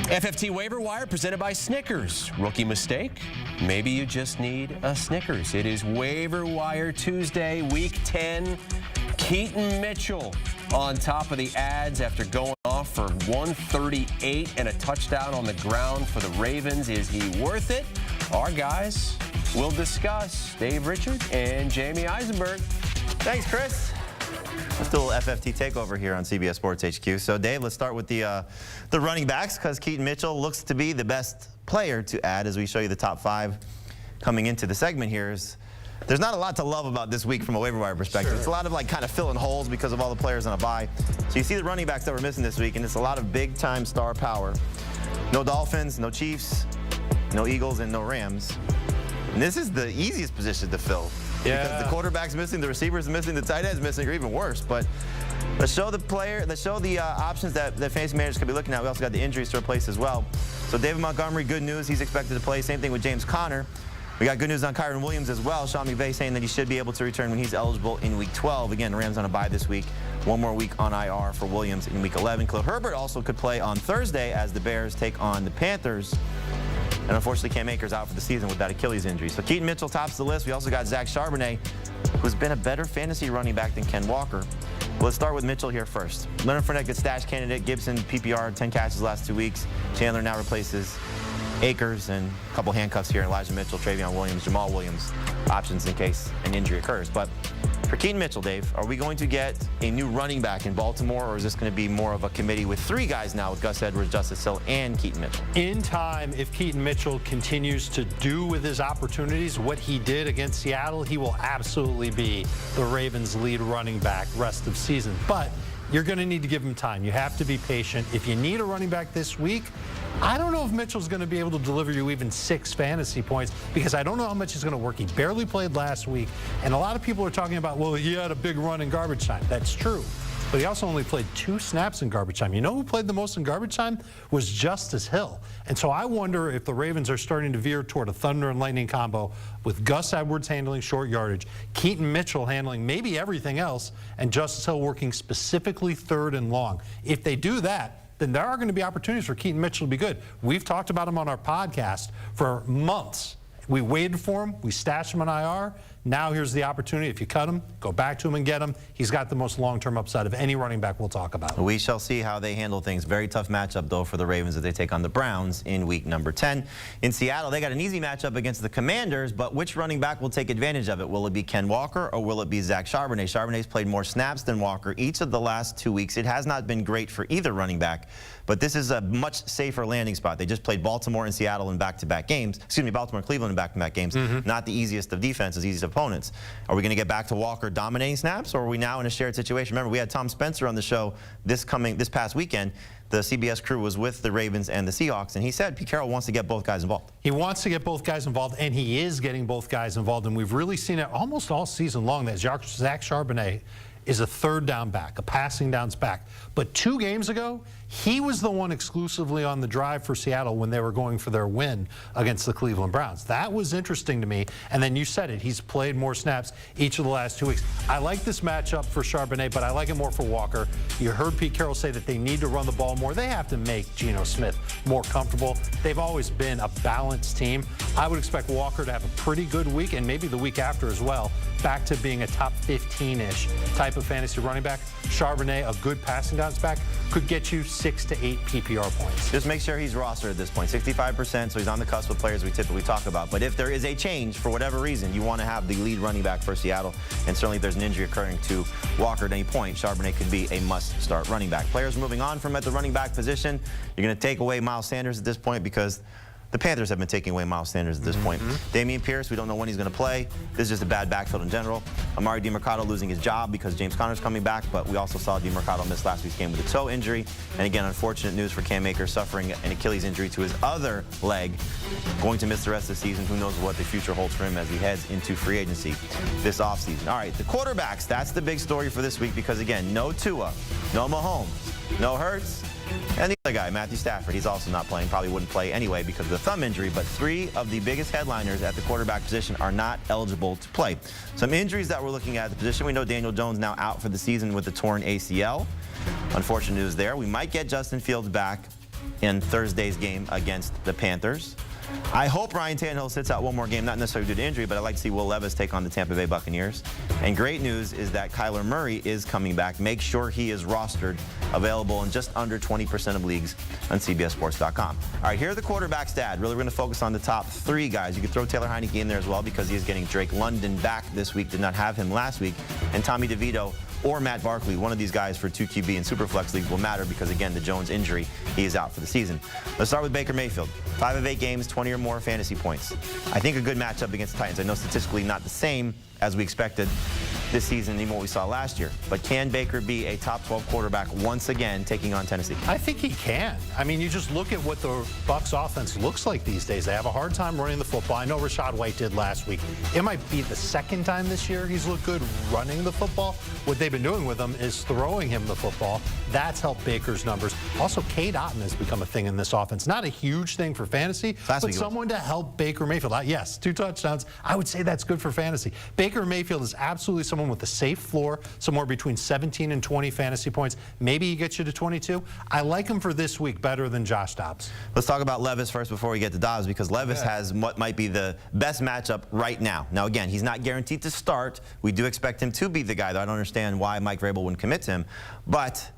FFT Waiver Wire presented by Snickers. Rookie mistake? Maybe you just need a Snickers. It is Waiver Wire Tuesday, Week 10. Keaton Mitchell on top of the ads after going off for 138 and a touchdown on the ground for the Ravens. Is he worth it? Our guys will discuss. Dave Richard and Jamie Eisenberg. Thanks, Chris. Let's do a little FFT takeover here on CBS Sports HQ. So, Dave, let's start with the running backs, because Keaton Mitchell looks to be the best player to add as we show you the top 5 coming into the segment here. There's not a lot to love about this week from a waiver wire perspective. Sure. It's a lot of kind of filling holes because of all the players on a bye. So you see the running backs that we're missing this week, and it's a lot of big-time star power. No Dolphins, no Chiefs, no Eagles, and no Rams. And this is the easiest position to fill. Yeah. Because the quarterback's missing, the receiver's missing, the tight end's missing, or even worse. But let's show the options that fantasy managers could be looking at. We also got the injuries to replace as well. So David Montgomery, good news, he's expected to play. Same thing with James Conner. We got good news on Kyron Williams as well. Sean McVay saying that he should be able to return when he's eligible in Week 12. Again, the Rams on a bye this week. One more week on IR for Williams in Week 11. Khalil Herbert also could play on Thursday as the Bears take on the Panthers. And unfortunately, Cam Akers out for the season with that Achilles injury. So Keaton Mitchell tops the list. We also got Zach Charbonnet, who's been a better fantasy running back than Ken Walker. Well, let's start with Mitchell here first. Leonard Fournette, good stash candidate. Gibson, PPR, 10 catches the last 2 weeks. Chandler now replaces Akers, and a couple handcuffs here. Elijah Mitchell, Travion Williams, Jamal Williams, options in case an injury occurs. But for Keaton Mitchell, Dave, are we going to get a new running back in Baltimore, or is this going to be more of a committee with 3 guys now with Gus Edwards, Justice Hill, and Keaton Mitchell? In time, if Keaton Mitchell continues to do with his opportunities what he did against Seattle, he will absolutely be the Ravens' lead running back rest of season. But you're going to need to give him time. You have to be patient. If you need a running back this week, I don't know if Mitchell's going to be able to deliver you even 6 fantasy points, because I don't know how much he's going to work. He barely played last week, and a lot of people are talking about, well, he had a big run in garbage time. That's true. But he also only played 2 snaps in garbage time. You know who played the most in garbage time? Was Justice Hill. And so I wonder if the Ravens are starting to veer toward a thunder and lightning combo with Gus Edwards handling short yardage, Keaton Mitchell handling maybe everything else, and Justice Hill working specifically 3rd and long. If they do that, then there are going to be opportunities for Keaton Mitchell to be good. We've talked about him on our podcast for months. We waited for him. We stashed him on IR. Now here's the opportunity. If you cut him, go back to him and get him. He's got the most long-term upside of any running back we'll talk about. We shall see how they handle things. Very tough matchup, though, for the Ravens as they take on the Browns in week number 10. In Seattle, they got an easy matchup against the Commanders, but which running back will take advantage of it? Will it be Ken Walker, or will it be Zach Charbonnet? Charbonnet's played more snaps than Walker each of the last 2 weeks. It has not been great for either running back, but this is a much safer landing spot. They just played Baltimore and Seattle in back-to-back games. Excuse me, Baltimore and Cleveland in back-to-back games. Not the easiest of defenses, easiest opponents. Are we going to get back to Walker dominating snaps, or are we now in a shared situation? Remember, we had Tom Spencer on the show this past weekend. The CBS crew was with the Ravens and the Seahawks, and he said Pete Carroll wants to get both guys involved. He wants to get both guys involved, and he is getting both guys involved, and we've really seen it almost all season long that Zach Charbonnet is a 3rd down back, a passing downs back. But 2 games ago, he was the one exclusively on the drive for Seattle when they were going for their win against the Cleveland Browns. That was interesting to me. And then you said it, he's played more snaps each of the last 2 weeks. I like this matchup for Charbonnet, but I like it more for Walker. You heard Pete Carroll say that they need to run the ball more. They have to make Geno Smith more comfortable. They've always been a balanced team. I would expect Walker to have a pretty good week, and maybe the week after as well, back to being a top 15-ish type of fantasy running back. Charbonnet, a good passing downs back, could get you 6 to 8 PPR points. Just make sure he's rostered at this point. 65%, so he's on the cusp of players we typically talk about. But if there is a change for whatever reason, you want to have the lead running back for Seattle, and certainly if there's an injury occurring to Walker at any point, Charbonnet could be a must-start running back. Players moving on from at the running back position, you're going to take away Miles Sanders at this point because the Panthers have been taking away Miles Sanders at this point. Dameon Pierce, we don't know when he's going to play. This is just a bad backfield in general. Amari DiMercato losing his job because James Conner's coming back, but we also saw DiMercato miss last week's game with a toe injury. And again, unfortunate news for Cam Akers, suffering an Achilles injury to his other leg. Going to miss the rest of the season. Who knows what the future holds for him as he heads into free agency this offseason. All right, the quarterbacks, that's the big story for this week because, again, no Tua, no Mahomes, no Hurts, and the other guy, Matthew Stafford, he's also not playing. Probably wouldn't play anyway because of the thumb injury, but 3 of the biggest headliners at the quarterback position are not eligible to play. Some injuries that we're looking at the position. We know Daniel Jones now out for the season with the torn ACL. Unfortunate news there. We might get Justin Fields back. in Thursday's game against the Panthers. I hope Ryan Tannehill sits out one more game, not necessarily due to injury, but I'd like to see Will Levis take on the Tampa Bay Buccaneers. And great news is that Kyler Murray is coming back. Make sure he is rostered, available in just under 20% of leagues on CBSSports.com. All right, here are the quarterbacks to add. Really, we're going to focus on the top 3 guys. You can throw Taylor Heineke in there as well because he is getting Drake London back this week. Did not have him last week. And Tommy DeVito or Matt Barkley, one of these guys for 2 QB and Superflex leagues will matter because, again, the Jones injury, he is out for the season. Let's start with Baker Mayfield. 5 of 8 games, 20 or more fantasy points. I think a good matchup against the Titans. I know statistically not the same as we expected this season, even what we saw last year. But can Baker be a top 12 quarterback once again taking on Tennessee? I think he can. I mean, you just look at what the Bucs offense looks like these days. They have a hard time running the football. I know Rashad White did last week. It might be the second time this year he's looked good running the football. What they've been doing with him is throwing him the football. That's helped Baker's numbers. Also, Cade Otton has become a thing in this offense. Not a huge thing for fantasy, but someone to help Baker Mayfield. Yes, 2 touchdowns. I would say that's good for fantasy. Baker Mayfield is absolutely someone with a safe floor, somewhere between 17 and 20 fantasy points. Maybe he gets you to 22. I like him for this week better than Josh Dobbs. Let's talk about Levis first before we get to Dobbs, because Levis has what might be the best matchup right now. Now, again, he's not guaranteed to start. We do expect him to be the guy, though I don't understand why Mike Vrabel wouldn't commit to him. But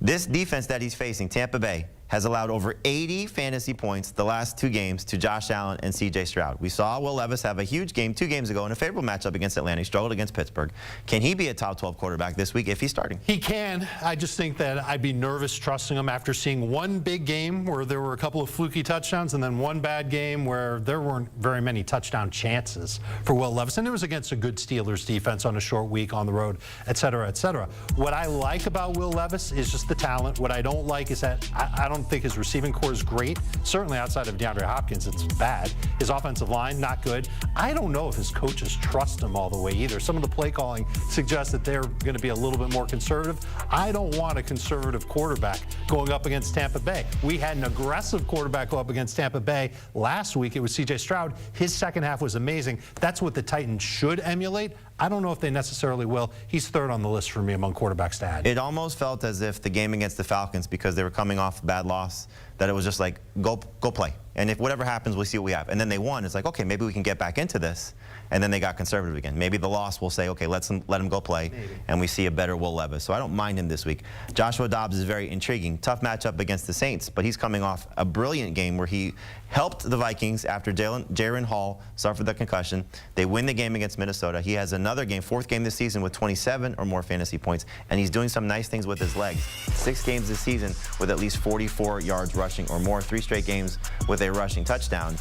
this defense that he's facing, Tampa Bay, has allowed over 80 fantasy points the last 2 games to Josh Allen and C.J. Stroud. We saw Will Levis have a huge game 2 games ago in a favorable matchup against Atlanta. He struggled against Pittsburgh. Can he be a top 12 quarterback this week if he's starting? He can. I just think that I'd be nervous trusting him after seeing one big game where there were a couple of fluky touchdowns and then one bad game where there weren't very many touchdown chances for Will Levis. And it was against a good Steelers defense on a short week on the road, et cetera, et cetera. What I like about Will Levis is just the talent. What I don't like is that I don't think his receiving core is great. Certainly outside of DeAndre Hopkins, it's bad. His offensive line, not good. I don't know if his coaches trust him all the way either. Some of the play calling suggests that they're going to be a little bit more conservative. I don't want a conservative quarterback going up against Tampa Bay. We had an aggressive quarterback go up against Tampa Bay last week. It was C.J. Stroud. His second half was amazing. That's what the Titans should emulate. I don't know if they necessarily will. He's 3rd on the list for me among quarterbacks to add. It almost felt as if the game against the Falcons, because they were coming off a bad loss, that it was just like, go play. And if whatever happens, we'll see what we have. And then they won. It's like, okay, maybe we can get back into this. And then they got conservative again. Maybe the loss will say, okay, let him go play. Maybe. And we see a better Will Levis. So I don't mind him this week. Joshua Dobbs is very intriguing. Tough matchup against the Saints, but he's coming off a brilliant game where he helped the Vikings after Jaren Hall suffered the concussion. They win the game against Minnesota. He has another game, 4th game this season, with 27 or more fantasy points, and he's doing some nice things with his legs. 6 games this season with at least 44 yards rushing or more, 3 straight games with a rushing touchdown.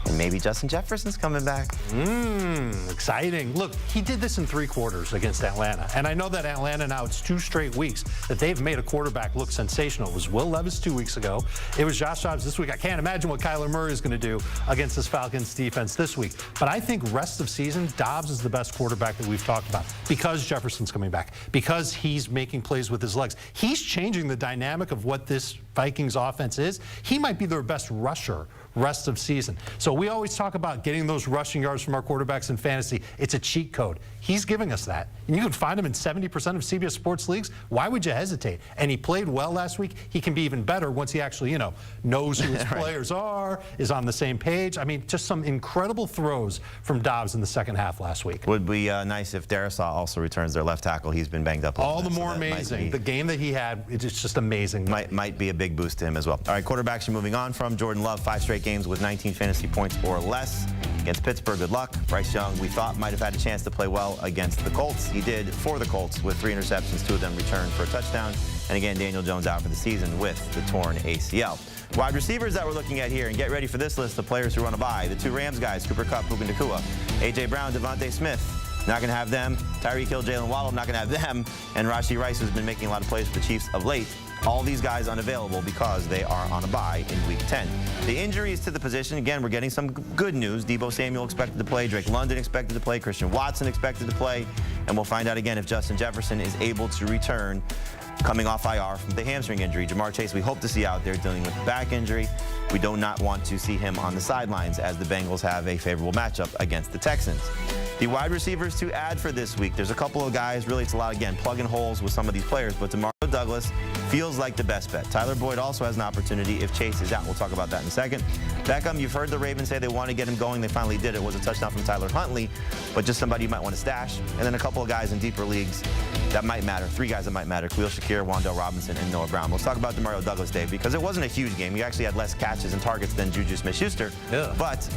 And maybe Justin Jefferson's coming back. Exciting. Look, he did this in 3 quarters against Atlanta. And I know that Atlanta now, it's 2 straight weeks that they've made a quarterback look sensational. It was Will Levis 2 weeks ago. It was Josh Dobbs this week. I can't imagine what Kyler Murray is going to do against this Falcons defense this week. But I think rest of season, Dobbs is the best quarterback that we've talked about because Jefferson's coming back, because he's making plays with his legs. He's changing the dynamic of what this Vikings offense is. He might be their best rusher rest of season. So we always talk about getting those rushing yards from our quarterbacks in fantasy. It's a cheat code. He's giving us that. And you can find him in 70% of CBS Sports leagues. Why would you hesitate? And he played well last week. He can be even better once he actually, knows who his players are, is on the same page. I mean, just some incredible throws from Dobbs in the second half last week. Would be nice if Darisaw also returns their left tackle. He's been banged up. All the more amazing. The game that he had, it's just amazing. Might be a big boost to him as well. All right, quarterbacks you're moving on from. Jordan Love, 5 straight games with 19 fantasy points or less against Pittsburgh. Good luck. Bryce Young, we thought might have had a chance to play well against the Colts. He did for the Colts with 3 interceptions, 2 of them returned for a touchdown. And again, Daniel Jones out for the season with the torn ACL. Wide receivers that we're looking at here, and get ready for this list of players who run a bye. The 2 Rams guys, Cooper Kupp, Puka Nacua, A.J. Brown, Devontae Smith. Not going to have them. Tyreek Hill, Jalen Waddle, not going to have them. And Rashee Rice, who's been making a lot of plays for the Chiefs of late. All these guys unavailable because they are on a bye in Week 10. The injuries to the position, again, we're getting some good news. Deebo Samuel expected to play, Drake London expected to play, Christian Watson expected to play, and we'll find out again if Justin Jefferson is able to return coming off IR from the hamstring injury. Jamar Chase, we hope to see out there dealing with the back injury. We do not want to see him on the sidelines as the Bengals have a favorable matchup against the Texans. The wide receivers to add for this week, there's a couple of guys, really it's a lot, again, plugging holes with some of these players, but Demario Douglas feels like the best bet. Tyler Boyd also has an opportunity if Chase is out. We'll talk about that in a second. Beckham, you've heard the Ravens say they want to get him going. They finally did. It was a touchdown from Tyler Huntley, but just somebody you might want to stash. And then a couple of guys in deeper leagues that might matter. 3 guys that might matter. Khalil Shakir, Wan'Dale Robinson, and Noah Brown. Let's talk about Demario Douglas, Dave, because it wasn't a huge game. He actually had less catches and targets than Juju Smith-Schuster. Yeah. But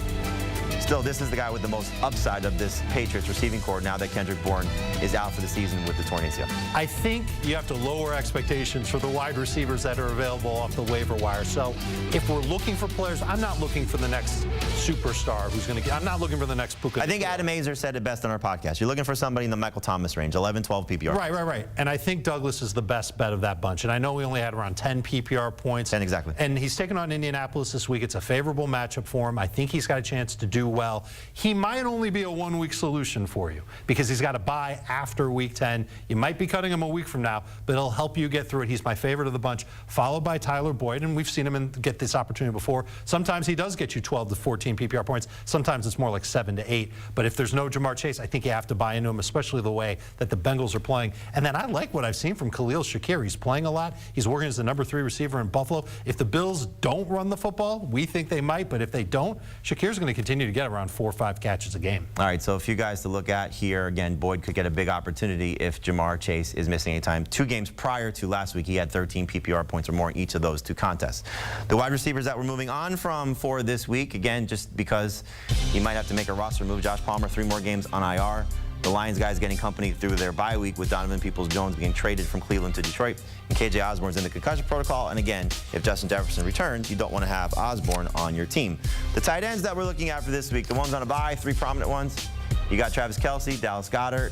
still, this is the guy with the most upside of this Patriots receiving corps now that Kendrick Bourne is out for the season with the torn ACL. I think you have to lower expectations for the wide receivers that are available off the waiver wire. So if we're looking for players, I'm not looking for the next superstar who's going to get. I'm not looking for the next Puka. I think Adam Azer said it best on our podcast. You're looking for somebody in the Michael Thomas range, 11, 12 PPR. Right. And I think Douglas is the best bet of that bunch. And I know we only had around 10 PPR points. 10 exactly. And he's taking on Indianapolis this week. It's a favorable matchup for him. I think he's got a chance to do well. He might only be a 1-week solution for you because he's got to bye after week 10. You might be cutting him a week from now, but it'll help you get through it. He's my favorite of the bunch, followed by Tyler Boyd, and we've seen him get this opportunity before. Sometimes he does get you 12 to 14 PPR points. Sometimes it's more like 7 to 8. But if there's no Jamar Chase, I think you have to buy into him, especially the way that the Bengals are playing. And then I like what I've seen from Khalil Shakir. He's playing a lot. He's working as the number 3 receiver in Buffalo. If the Bills don't run the football, we think they might, but if they don't, Shakir's going to continue to get around 4 or 5 catches a game. All right, so a few guys to look at here. Again, Boyd could get a big opportunity if Jamar Chase is missing any time. 2 games prior to last week, he had 13 PPR points or more in each of those 2 contests. The wide receivers that we're moving on from for this week, again, just because he might have to make a roster move. Josh Palmer, 3 more games on IR. The Lions guys getting company through their bye week with Donovan Peoples-Jones being traded from Cleveland to Detroit. And KJ Osborne's in the concussion protocol. And again, if Justin Jefferson returns, you don't want to have Osborne on your team. The tight ends that we're looking at for this week, the ones on a bye, 3 prominent ones. You got Travis Kelce, Dallas Goedert,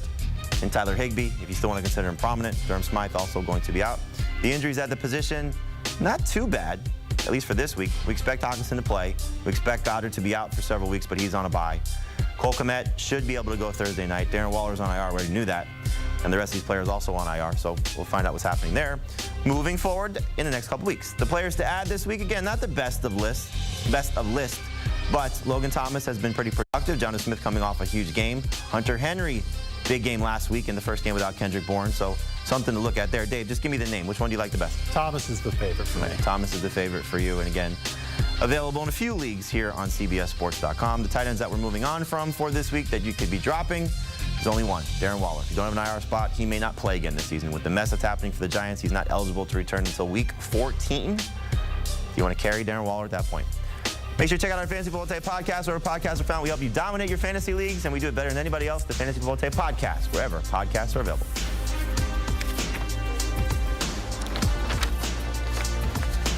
and Tyler Higbee, if you still want to consider him prominent. Durham Smythe also going to be out. The injuries at the position, not too bad, at least for this week. We expect Hockenson to play. We expect Goddard to be out for several weeks, but he's on a bye. Cole Kmet should be able to go Thursday night. Darren Waller's on IR, we already knew that. And the rest of these players also on IR, so we'll find out what's happening there. Moving forward in the next couple weeks. The players to add this week, again, not the best of list, but Logan Thomas has been pretty productive. Jonnu Smith coming off a huge game. Hunter Henry, big game last week in the first game without Kendrick Bourne, so something to look at there. Dave, just give me the name. Which one do you like the best? Thomas is the favorite for me. Thomas is the favorite for you, and again, available in a few leagues here on CBSSports.com. The tight ends that we're moving on from for this week that you could be dropping, there's only one, Darren Waller. If you don't have an IR spot, he may not play again this season. With the mess that's happening for the Giants, he's not eligible to return until week 14. You want to carry Darren Waller at that point. Make sure to check out our Fantasy Football Tape podcast, wherever podcasts are found. We help you dominate your fantasy leagues, and we do it better than anybody else. The Fantasy Football Tape podcast, wherever podcasts are available.